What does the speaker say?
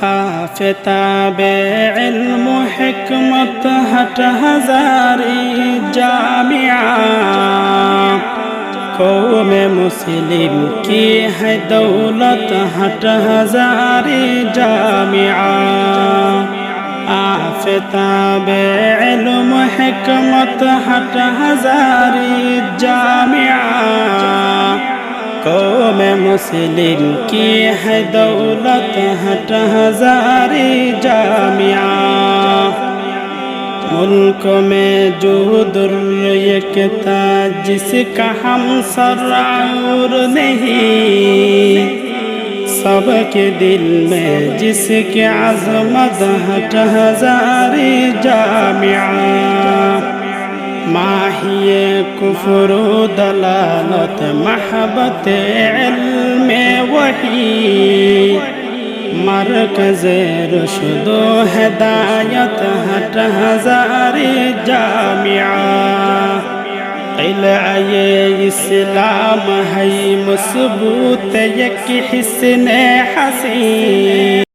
आफताब इल्म हिकमत हट हजारी जामिया कौम मुस्लिम की है दौलत हट हजारी जामिया आफताब इल्म हिकमत हट हजारी जामिया कौम मुस्लिम की है दौलत हट हजारी जामिया मुल्क में जो दुर्यकता जिसका हम सराउर नहीं सबके दिल में जिसकी अज़मत हट हजारी जामिया माहिए कुफ्र दलालत महबत इल्म वही मरकज़ रुश्द हिदायत हट हजारी जामिया क़िलअए इस्लाम है मज़बूत एक हिस्न हसीन